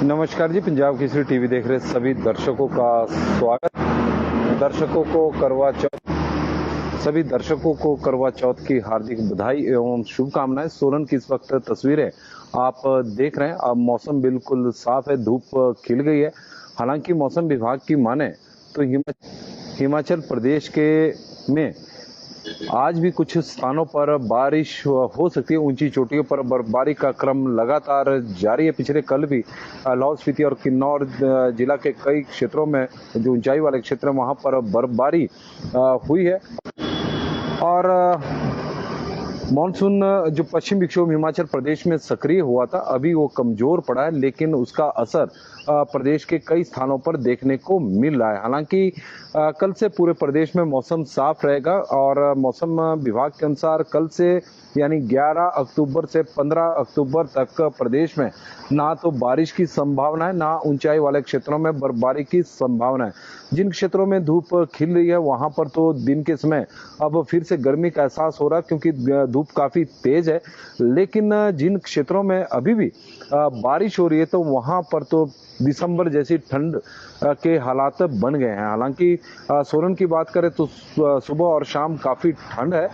नमस्कार जी, पंजाब केसरी टीवी देख रहे सभी दर्शकों का स्वागत। दर्शकों को करवा चौथ सभी दर्शकों को करवा चौथ की हार्दिक बधाई एवं शुभकामनाएं। सोलन की इस वक्त तस्वीरें आप देख रहे हैं। अब मौसम बिल्कुल साफ है, धूप खिल गई है। हालांकि मौसम विभाग की माने तो हिमाचल प्रदेश के में आज भी कुछ स्थानों पर बारिश हो सकती है। ऊंची चोटियों पर बर्फबारी का क्रम लगातार जारी है। पिछले कल भी लाहौल स्पीति और किन्नौर जिला के कई क्षेत्रों में, जो ऊंचाई वाले क्षेत्र है, वहां पर बर्फबारी हुई है। और मानसून जो पश्चिम विक्षोभ हिमाचल प्रदेश में सक्रिय हुआ था, अभी वो कमजोर पड़ा है, लेकिन उसका असर प्रदेश के कई स्थानों पर देखने को मिल रहा है। हालांकि कल से पूरे प्रदेश में मौसम साफ रहेगा और मौसम विभाग के अनुसार कल से यानी 11 अक्टूबर से 15 अक्टूबर तक प्रदेश में ना तो बारिश की संभावना है, ना ऊंचाई वाले क्षेत्रों में बर्फबारी की संभावना है। जिन क्षेत्रों में धूप खिल रही है वहां पर तो दिन के समय अब फिर से गर्मी का एहसास हो रहा है, क्योंकि धूप काफी तेज है। लेकिन जिन क्षेत्रों में अभी भी बारिश हो रही है तो वहां पर तो दिसंबर जैसी ठंड के हालात बन गए हैं। हालांकि सोलन की बात करें तो सुबह और शाम काफी ठंड है।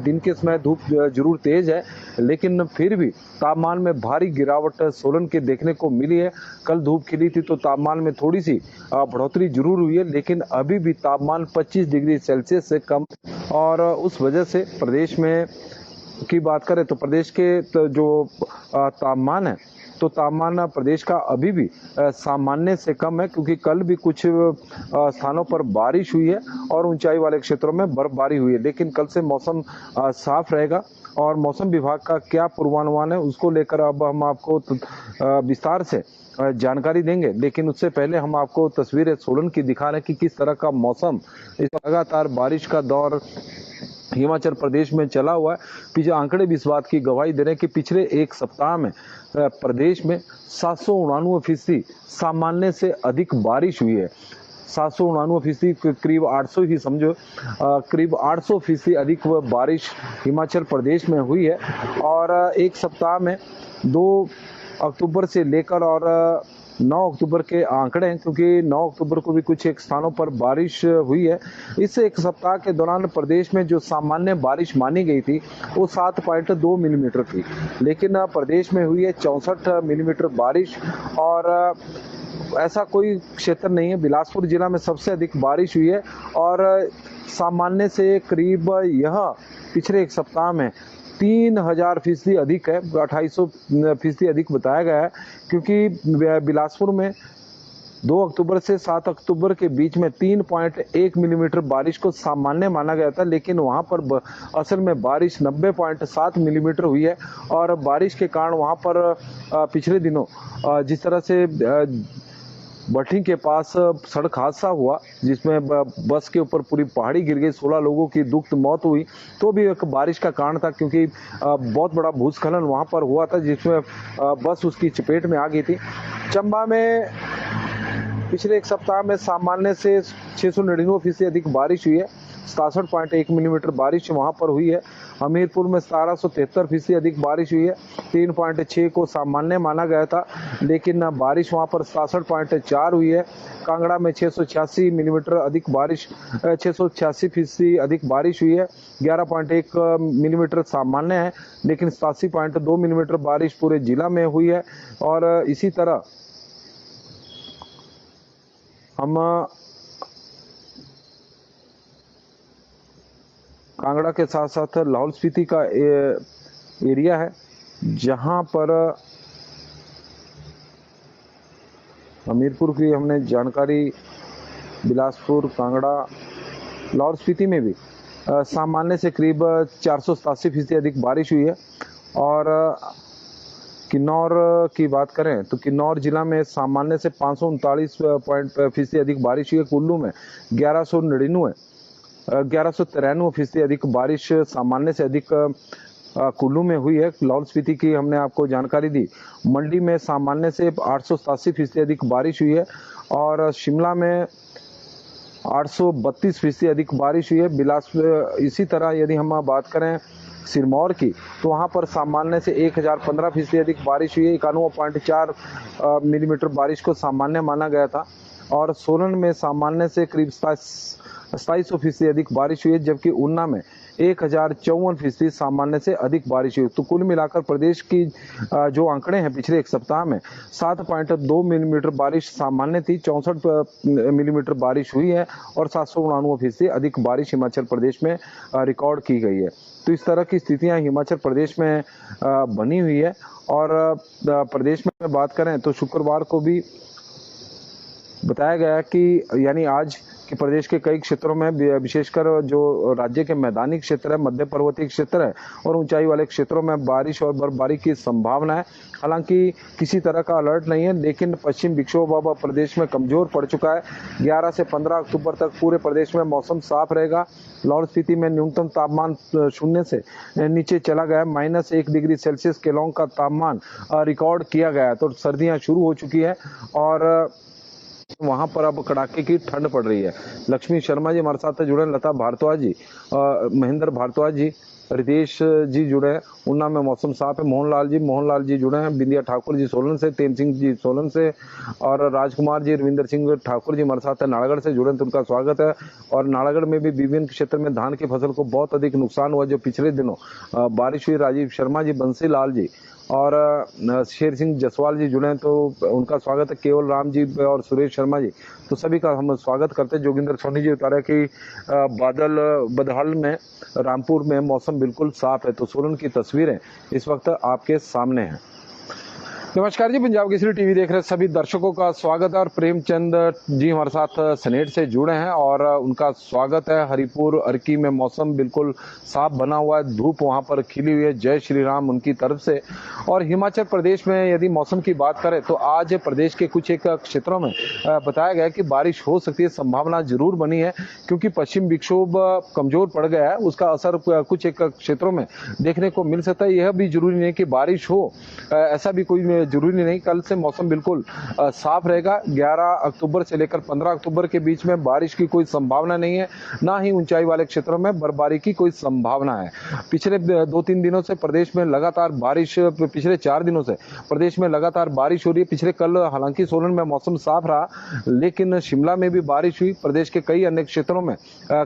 दिन के समय धूप जरूर तेज है, लेकिन फिर भी तापमान में भारी गिरावट सोलन के देखने को मिली है। कल धूप खिली थी तो तापमान में थोड़ी सी बढ़ोतरी जरूर हुई है, लेकिन अभी भी तापमान 25 डिग्री सेल्सियस से कम। और उस वजह से प्रदेश में की बात करें तो प्रदेश के जो तापमान है, तो तापमान प्रदेश का अभी भी सामान्य से कम है, क्योंकि कल भी कुछ स्थानों पर बारिश हुई है और ऊंचाई वाले क्षेत्रों में बर्फबारी हुई है। लेकिन कल से मौसम साफ रहेगा और मौसम विभाग का क्या पूर्वानुमान है उसको लेकर अब हम आपको विस्तार से जानकारी देंगे। लेकिन उससे पहले हम आपको तस्वीरें सोलन की दिखा रहे हैं कि किस तरह का मौसम, इस लगातार बारिश का दौर हिमाचल प्रदेश में चला हुआ है। पीछे आंकड़े भी इस बात की गवाही दे रहे हैं कि पिछले एक सप्ताह में प्रदेश में 799% सामान्य से अधिक बारिश हुई है। 799%, करीब 800 ही समझो, करीब 800% अधिक बारिश हिमाचल प्रदेश में हुई है। और एक सप्ताह में 2 अक्टूबर से लेकर और 9 अक्टूबर के आंकड़े हैं, क्योंकि 9 अक्टूबर को भी कुछ एक स्थानों पर बारिश हुई है। इस एक सप्ताह के दौरान प्रदेश में जो सामान्य बारिश मानी गई थी वो 7.2 मिलीमीटर थी, लेकिन प्रदेश में हुई है 64 मिलीमीटर बारिश। और ऐसा कोई क्षेत्र नहीं है, बिलासपुर जिला में सबसे अधिक बारिश हुई है और सामान्य से करीब यह पिछले एक सप्ताह में 3000% अधिक है, 2800% अधिक बताया गया है। क्योंकि बिलासपुर में 2 अक्टूबर से 7 अक्टूबर के बीच में 3.1 मिलीमीटर बारिश को सामान्य माना गया था, लेकिन वहां पर असल में बारिश 90.7 मिलीमीटर हुई है। और बारिश के कारण वहां पर पिछले दिनों जिस तरह से भट्टी के पास सड़क हादसा हुआ, जिसमें बस के ऊपर पूरी पहाड़ी गिर गई, 16 लोगों की दुखद मौत हुई, तो भी एक बारिश का कारण था, क्योंकि बहुत बड़ा भूस्खलन वहां पर हुआ था, जिसमें बस उसकी चपेट में आ गई थी। चंबा में पिछले एक सप्ताह में सामान्य से 699% अधिक बारिश हुई है, 67.1 मिलीमीटर बारिश वहां पर हुई है। हमीरपुर में 1773% अधिक बारिश हुई है, 3.6 को सामान्य माना गया था, लेकिन बारिश वहां पर 67.4 हुई है। कांगड़ा में 686 मिलीमीटर अधिक बारिश, 686% अधिक बारिश हुई है, 11.1 मिलीमीटर सामान्य है, लेकिन 87.2 मिलीमीटर बारिश पूरे जिला में हुई है। और इसी तरह हम कांगड़ा के साथ साथ लाहौल स्पीति का एरिया है, जहां पर हमीरपुर की हमने जानकारी, बिलासपुर, कांगड़ा, लाहौल स्पीति में भी सामान्य से करीब 487% अधिक बारिश हुई है। और किन्नौर की बात करें तो किन्नौर जिला में सामान्य से 539% अधिक बारिश हुई है। कुल्लू में 1193% अधिक बारिश सामान्य से अधिक कुल्लू में हुई है। लाहौल स्पीति की हमने आपको जानकारी दी। मंडी में सामान्य से 887% अधिक बारिश हुई है और शिमला में 832% अधिक बारिश हुई है। बिलासपुर इसी तरह यदि हम बात करें सिरमौर की, तो वहां पर सामान्य से 1015% अधिक बारिश हुई है। 91.4 मिलीमीटर बारिश को सामान्य माना गया था। और सोलन में सामान्य से करीब 2700% अधिक बारिश हुई है, जबकि ऊना में 1054% सामान्य से अधिक बारिश हुई। तो कुल मिलाकर प्रदेश की जो आंकड़े हैं पिछले एक सप्ताह में 7.2 मिलीमीटर बारिश सामान्य थी, 64 मिलीमीटर बारिश हुई है और 799% अधिक बारिश हिमाचल प्रदेश में रिकॉर्ड की गई है। तो इस तरह की स्थितियां हिमाचल प्रदेश में बनी हुई है। और प्रदेश में बात करें तो शुक्रवार को भी बताया गया कि यानी आज कि प्रदेश के कई क्षेत्रों में, विशेषकर जो राज्य के मैदानी क्षेत्र है, मध्य पर्वतीय क्षेत्र है और ऊंचाई वाले क्षेत्रों में बारिश और बर्फबारी की संभावना है। हालांकि किसी तरह का अलर्ट नहीं है, लेकिन पश्चिम विक्षोभ अब प्रदेश में कमजोर पड़ चुका है। 11 से 15 अक्टूबर तक पूरे प्रदेश में मौसम साफ रहेगा। लाहौल स्पीति में न्यूनतम तापमान 0 से नीचे चला गया, -1 डिग्री सेल्सियस केलांग का तापमान रिकॉर्ड किया गया। तो सर्दियां शुरू हो चुकी है और वहां पर अब कड़ाके की ठंड पड़ रही है। लक्ष्मी शर्मा जी हमारे साथ जुड़े, लता भारद्वाज जी, महेंद्र भारद्वाज जी, रितेश जी जुड़े हैं। ऊना में मौसम साफ है। मोहनलाल जी जुड़े हैं। बिंदिया ठाकुर जी सोलन से, तेन सिंह जी सोलन से और राजकुमार जी, रविंदर सिंह ठाकुर जी हमारे साथ है नालागढ़ से जुड़े, तो उनका स्वागत है। और नालागढ़ में भी विभिन्न क्षेत्र में धान की फसल को बहुत अधिक नुकसान हुआ जो पिछले दिनों बारिश हुई। राजीव शर्मा जी, बंसी लाल जी और शेर सिंह जसवाल जी जुड़े हैं, तो उनका स्वागत है। केवल राम जी और सुरेश शर्मा जी, तो सभी का हम स्वागत करते हैं। जोगिंदर सोनी जी बता रहे हैं कि बदहाल में, रामपुर में मौसम बिल्कुल साफ है। तो सोलन की तस्वीरें इस वक्त आपके सामने हैं। नमस्कार जी, पंजाब केसरी टीवी देख रहे सभी दर्शकों का स्वागत है। और प्रेमचंद जी हमारे साथ सनेट से जुड़े हैं और उनका स्वागत है। हरिपुर अर्की में मौसम बिल्कुल साफ बना हुआ है, धूप वहां पर खिली हुई है, जय श्री राम उनकी तरफ से। और हिमाचल प्रदेश में यदि मौसम की बात करें तो आज प्रदेश के कुछ एक क्षेत्रों में बताया गया कि बारिश हो सकती है, संभावना जरूर बनी है, क्योंकि पश्चिम विक्षोभ कमजोर पड़ गया है। उसका असर कुछ एक क्षेत्रों में देखने को मिल सकता है। यह भी जरूरी नहीं कि बारिश हो, ऐसा भी कोई जरूरी नहीं। कल से मौसम बिल्कुल साफ रहेगा। 11 अक्टूबर से लेकर 15 अक्टूबर के बीच में बारिश की कोई संभावना नहीं है, ना ही ऊंचाई वाले क्षेत्रों में बर्फबारी की कोई संभावना है। पिछले 2-3 दिनों से प्रदेश में लगातार बारिश, पिछले 4 दिनों से प्रदेश में लगातार बारिश हो रही है। पिछले कल हालांकि सोलन में मौसम साफ रहा, लेकिन शिमला में भी बारिश हुई। प्रदेश के कई अन्य क्षेत्रों में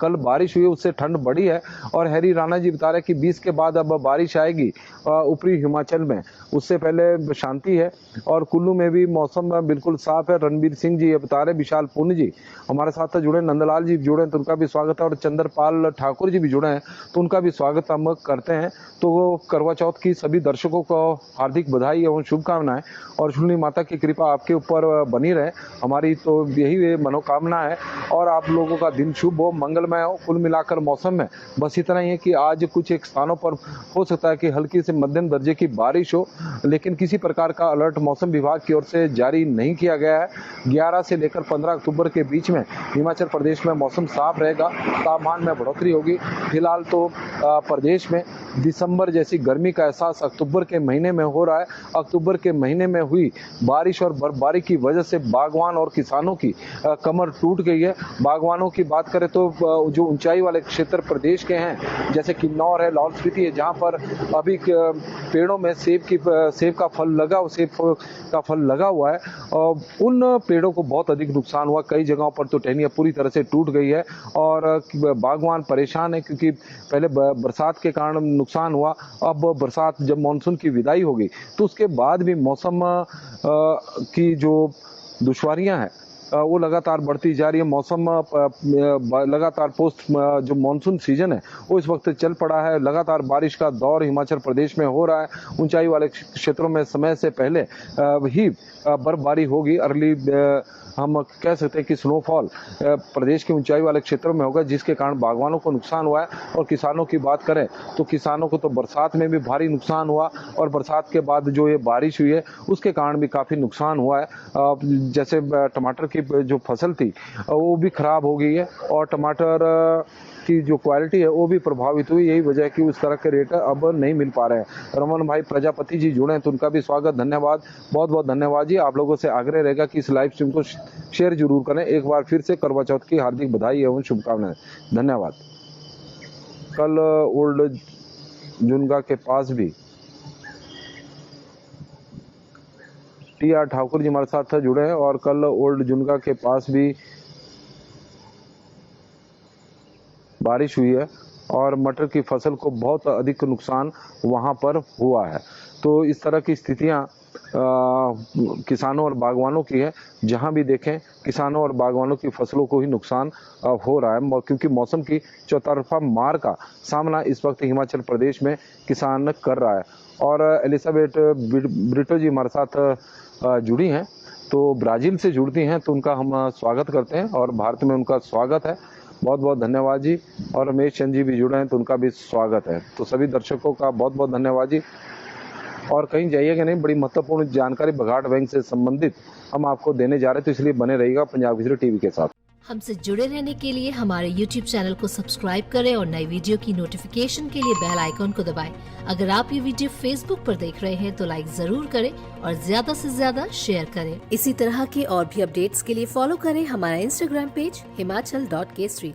कल बारिश हुई, उससे ठंड बढ़ी है। और हैरी राणा जी बता रहे कि 20 के बाद अब बारिश आएगी ऊपरी हिमाचल में, उससे पहले शांति है। और कुल्लू में भी मौसम बिल्कुल साफ है। रणबीर सिंह जी ये बता रहे, विशाल पुण्य जी हमारे साथ जुड़े, नंदलाल जी जुड़े तो उनका भी स्वागत है। और चंद्रपाल ठाकुर जी भी जुड़े हैं, तो उनका भी स्वागत हम करते हैं। तो करवा चौथ की सभी दर्शकों को हार्दिक बधाई एवं शुभकामनाएं, और शुक्ली माता की कृपा आपके ऊपर बनी रहे, हमारी तो यही मनोकामना है। और आप लोगों का दिन शुभ हो, मंगलमय हो। कुल मिलाकर मौसम में बस इतना ही है कि आज कुछ एक स्थानों पर हो सकता है कि हल्की से मध्यम दर्जे की बारिश हो, लेकिन किसी प्रकार का अलर्ट मौसम विभाग की ओर से जारी नहीं किया गया है। 11 से लेकर 15 अक्टूबर के बीच में हिमाचल प्रदेश में मौसम साफ रहेगा, तापमान में बढ़ोतरी होगी। फिलहाल तो प्रदेश में दिसंबर जैसी गर्मी का एहसास अक्टूबर के महीने में हो रहा है। अक्टूबर के महीने में हुई बारिश और बर्फबारी की वजह से बागवान और किसानों की कमर टूट गई है। बागवानों की बात करें तो जो ऊंचाई वाले क्षेत्र प्रदेश के हैं, जैसे किन्नौर है, लाहौल स्पीति है, जहां पर अभी पेड़ों में सेब का फल लगा हुआ है, उन पेड़ों को बहुत अधिक नुकसान हुआ। कई जगहों पर तो टहनियां पूरी तरह से टूट गई है और बागवान परेशान है, क्योंकि पहले बरसात के कारण नुकसान हुआ। अब बरसात जब मानसून की विदाई होगी तो उसके बाद भी मौसम की जो दुश्वारियां हैं वो लगातार बढ़ती जा रही है। मौसम लगातार पोस्ट जो मानसून सीजन है वो इस वक्त चल पड़ा है। लगातार बारिश का दौर हिमाचल प्रदेश में हो रहा है। ऊंचाई वाले क्षेत्रों में समय से पहले ही बर्फबारी होगी। अर्ली हम कह सकते हैं कि स्नोफॉल प्रदेश के ऊंचाई वाले क्षेत्रों में होगा, जिसके कारण बागवानों को नुकसान हुआ है। और किसानों की बात करें तो किसानों को तो बरसात में भी भारी नुकसान हुआ, और बरसात के बाद जो ये बारिश हुई है उसके कारण भी काफ़ी नुकसान हुआ है। जैसे टमाटर की जो फसल थी वो भी खराब हो गई है, और टमाटर की जो क्वालिटी है वो भी प्रभावित हुई। यही वजह है कि उस तरह के रेट अब नहीं मिल पा रहे हैं। रमन भाई प्रजापति जी जुड़े हैं, तो उनका भी स्वागत, धन्यवाद, बहुत बहुत धन्यवाद जी। आप लोगों से आग्रह रहेगा कि इस लाइव स्ट्रीम को शेयर जरूर करें। एक बार फिर से करवा चौथ की हार्दिक बधाई एवं शुभकामनाएं, धन्यवाद। कल ओल्ड जुनगा के पास भी टी.आर. ठाकुर जी हमारे साथ जुड़े हैं और कल ओल्ड जुनगा के पास भी बारिश हुई है और मटर की फसल को बहुत अधिक नुकसान वहां पर हुआ है। तो इस तरह की स्थितियां किसानों और बागवानों की है। जहां भी देखें किसानों और बागवानों की फसलों को ही नुकसान हो रहा है, क्योंकि मौसम की चौतरफा मार का सामना इस वक्त हिमाचल प्रदेश में किसान कर रहा है। और एलिजाबेथ ब्रिटो जी हमारे साथ जुड़ी हैं, तो ब्राजील से जुड़ती हैं, तो उनका हम स्वागत करते हैं और भारत में उनका स्वागत है। बहुत बहुत धन्यवाद जी। और रमेश चंद जी भी जुड़े हैं, तो उनका भी स्वागत है। तो सभी दर्शकों का बहुत बहुत धन्यवाद जी। और कहीं जाइएगा नहीं, बड़ी महत्वपूर्ण जानकारी बघाट बैंक से संबंधित हम आपको देने जा रहे हैं, तो इसलिए बने रहिएगा पंजाब केसरी टीवी के साथ। हमसे जुड़े रहने के लिए हमारे YouTube चैनल को सब्सक्राइब करें और नई वीडियो की नोटिफिकेशन के लिए बेल आइकॉन को दबाएं। अगर आप ये वीडियो Facebook पर देख रहे हैं तो लाइक जरूर करें और ज्यादा से ज्यादा शेयर करें। इसी तरह के और भी अपडेट्स के लिए फॉलो करें हमारा Instagram पेज himachal.kesari।